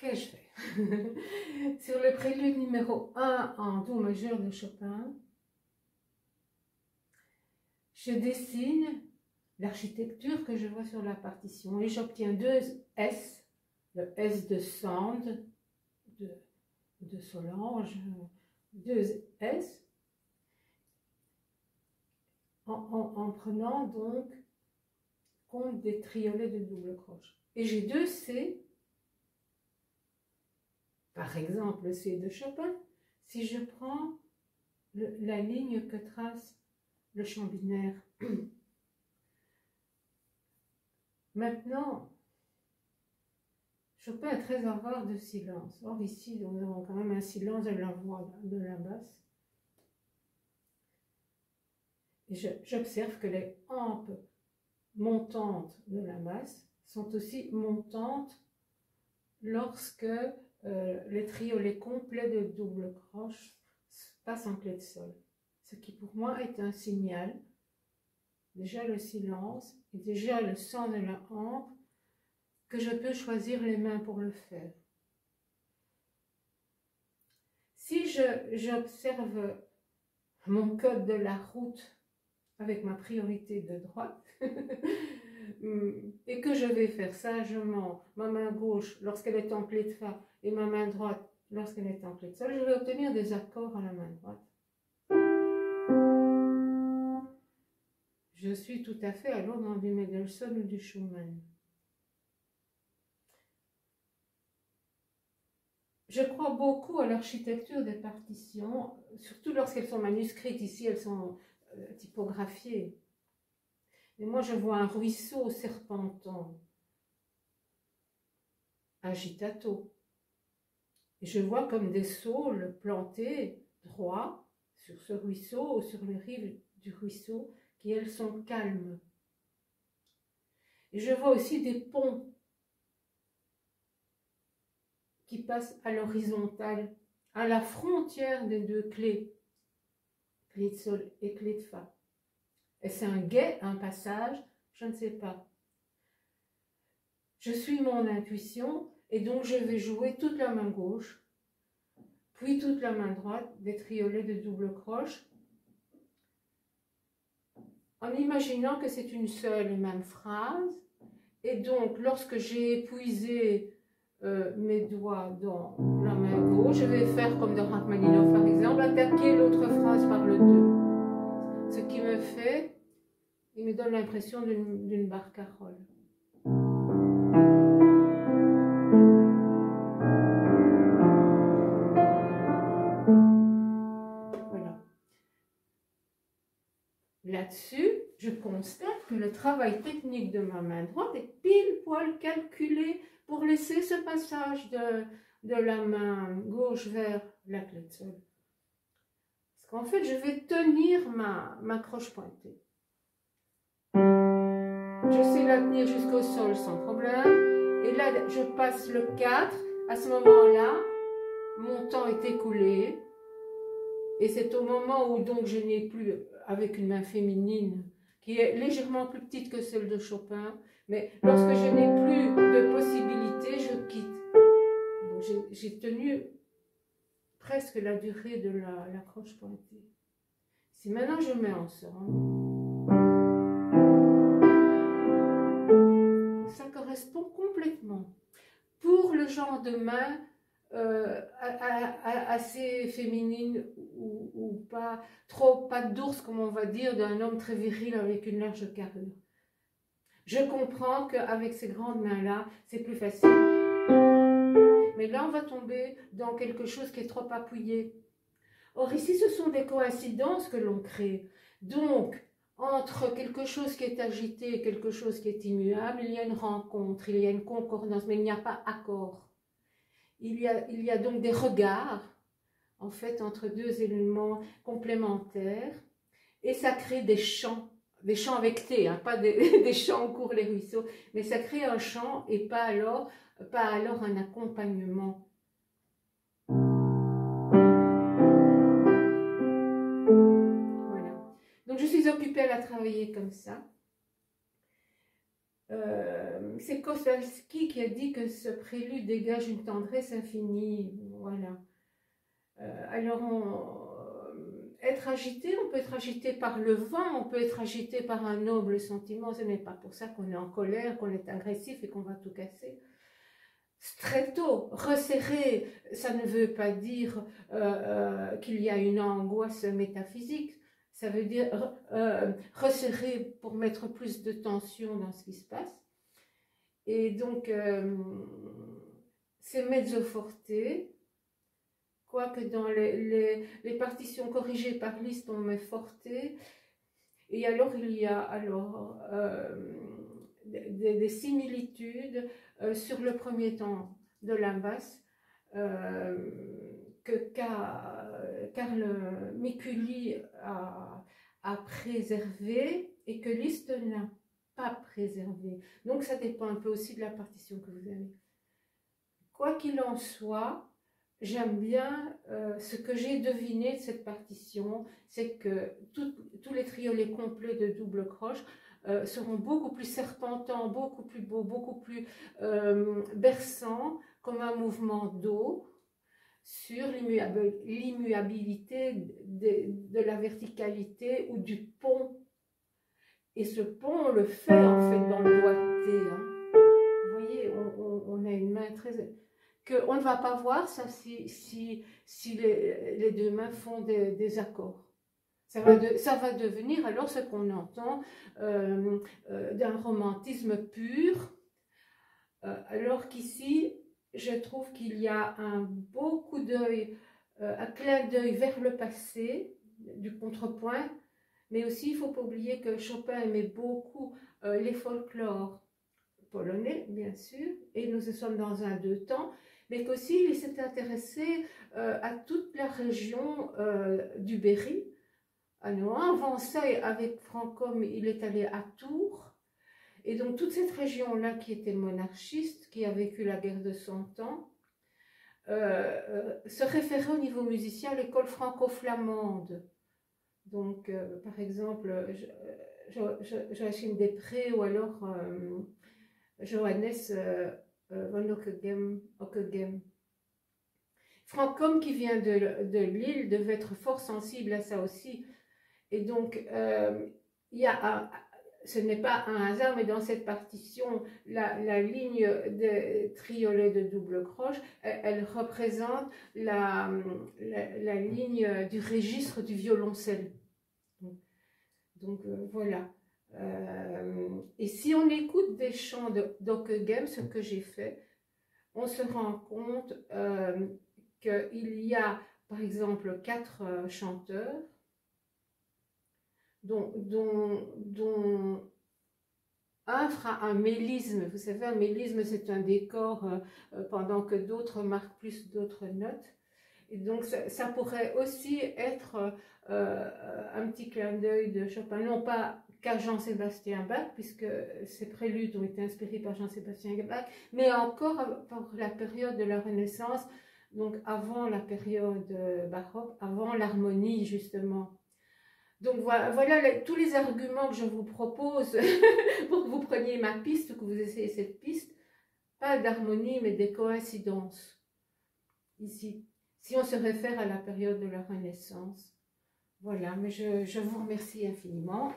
qu'ai-je fait? Sur le prélude numéro 1 en Do majeur de Chopin, je dessine l'architecture que je vois sur la partition et j'obtiens deux S, le S de Sand, de Solange, deux S, en prenant donc compte des triolets de double croche. Et j'ai deux C, par exemple le C de Chopin, si je prends la ligne que trace le champ binaire. Maintenant, Chopin est très avare de silence. Or ici, nous avons quand même un silence de la voix de la basse. Et j'observe que les hampes montantes de la basse sont aussi montantes lorsque les triolets complets de double croche passent en clé de sol. Ce qui pour moi est un signal, déjà le silence et déjà le son de la hampe, que je peux choisir les mains pour le faire. Si j'observe mon code de la route avec ma priorité de droite et que je vais faire sagement ma main gauche lorsqu'elle est en clé de fa et ma main droite lorsqu'elle est en clé de sol, je vais obtenir des accords à la main droite. Je suis tout à fait alors dans du Mendelssohn ou du Schumann. Je crois beaucoup à l'architecture des partitions, surtout lorsqu'elles sont manuscrites. Ici, elles sont typographiées. Mais moi, je vois un ruisseau serpentant, agitato. Et je vois comme des saules plantés droits sur ce ruisseau ou sur les rives du ruisseau qui, elles, sont calmes. Et je vois aussi des ponts qui passent à l'horizontale, à la frontière des deux clés, clé de sol et clé de fa. Est-ce un guet, un passage? Je ne sais pas. Je suis mon intuition et donc je vais jouer toute la main gauche, puis toute la main droite des triolets de double croche, en imaginant que c'est une seule et même phrase. Et donc, lorsque j'ai épuisé mes doigts dans la main gauche, je vais faire comme dans Rachmaninov par exemple, attaquer l'autre phrase par le 2. Ce qui me fait, il me donne l'impression d'une barcarolle. Voilà. Là-dessus, je constate que le travail technique de ma main droite est pile poil calculé pour laisser ce passage de la main gauche vers la clé de sol. Parce qu'en fait, je vais tenir ma croche pointée. Je sais la tenir jusqu'au sol sans problème. Et là, je passe le 4. À ce moment-là, mon temps est écoulé. Et c'est au moment où donc je n'ai plus, avec une main féminine, qui est légèrement plus petite que celle de Chopin, mais lorsque je n'ai plus de possibilités, je quitte. Donc j'ai tenu presque la durée de la croche pointée. Si maintenant je mets ensemble, ça correspond complètement. Pour le genre de main assez féminine ou pas trop patte d'ours, comme on va dire, d'un homme très viril avec une large carrure. Je comprends qu'avec ces grandes mains-là, c'est plus facile. Mais là, on va tomber dans quelque chose qui est trop appuyé. Or, ici, ce sont des coïncidences que l'on crée. Donc, entre quelque chose qui est agité et quelque chose qui est immuable, il y a une rencontre, il y a une concordance, mais il n'y a pas accord. Il y a donc des regards, en fait, entre deux éléments complémentaires, et ça crée des chants avec T, hein, pas des chants où courent les ruisseaux, mais ça crée un chant et pas alors un accompagnement. Voilà. Donc je suis occupée à la travailler comme ça. C'est Kostalski qui a dit que ce prélude dégage une tendresse infinie. Voilà. Être agité, on peut être agité par le vent, on peut être agité par un noble sentiment. Ce n'est pas pour ça qu'on est en colère, qu'on est agressif et qu'on va tout casser. Très tôt, resserrer, ça ne veut pas dire qu'il y a une angoisse métaphysique. Ça veut dire resserrer pour mettre plus de tension dans ce qui se passe. Et donc, c'est mezzo forte, quoique dans les partitions corrigées par Liszt, on met forte. Et alors, il y a des similitudes sur le premier temps de la basse que Karl Mikuli a préservé et que Liszt n'a pas préservé. Donc ça dépend un peu aussi de la partition que vous avez. Quoi qu'il en soit, j'aime bien ce que j'ai deviné de cette partition, c'est que tous les triolets complets de double croche seront beaucoup plus serpentants, beaucoup plus beaux, beaucoup plus berçants, comme un mouvement d'eau, sur l'immuabilité de la verticalité ou du pont. Et ce pont, on le fait en fait dans le doigté. Hein. Vous voyez, on a une main très... qu'on ne va pas voir ça si les deux mains font des accords. Ça va devenir alors ce qu'on entend d'un romantisme pur, alors qu'ici, je trouve qu'il y a un beau coup d'œil, un clin d'œil vers le passé, du contrepoint, mais aussi il ne faut pas oublier que Chopin aimait beaucoup les folklores polonais, bien sûr, et nous sommes dans un deux temps, mais qu'aussi il s'est intéressé à toute la région du Berry. Avant ça, avec Franchomme, il est allé à Tours. Et donc toute cette région-là qui était monarchiste, qui a vécu la guerre de 100 ans, se référait au niveau musicien à l'école franco-flamande. Donc, par exemple, Joachim Després ou alors Johannes von Ockeghem. Franchomme, qui vient de Lille, devait être fort sensible à ça aussi. Et donc, ce n'est pas un hasard, mais dans cette partition, la ligne de triolet de double croche, elle représente la ligne du registre du violoncelle. Donc voilà. Et si on écoute des chants d'Ockeghem, ce que j'ai fait, on se rend compte qu'il y a, par exemple, 4 chanteurs, dont un fera un mélisme. Vous savez, un mélisme, c'est un décor pendant que d'autres marquent plus d'autres notes. Et donc, ça pourrait aussi être un petit clin d'œil de Chopin, non pas qu'à Jean-Sébastien Bach, puisque ces préludes ont été inspirés par Jean-Sébastien Bach, mais encore pour la période de la Renaissance, donc avant la période baroque, avant l'harmonie, justement. Donc voilà tous les arguments que je vous propose pour que vous preniez ma piste, que vous essayez cette piste. Pas d'harmonie, mais des coïncidences. Ici, si on se réfère à la période de la Renaissance. Voilà, mais je vous remercie infiniment.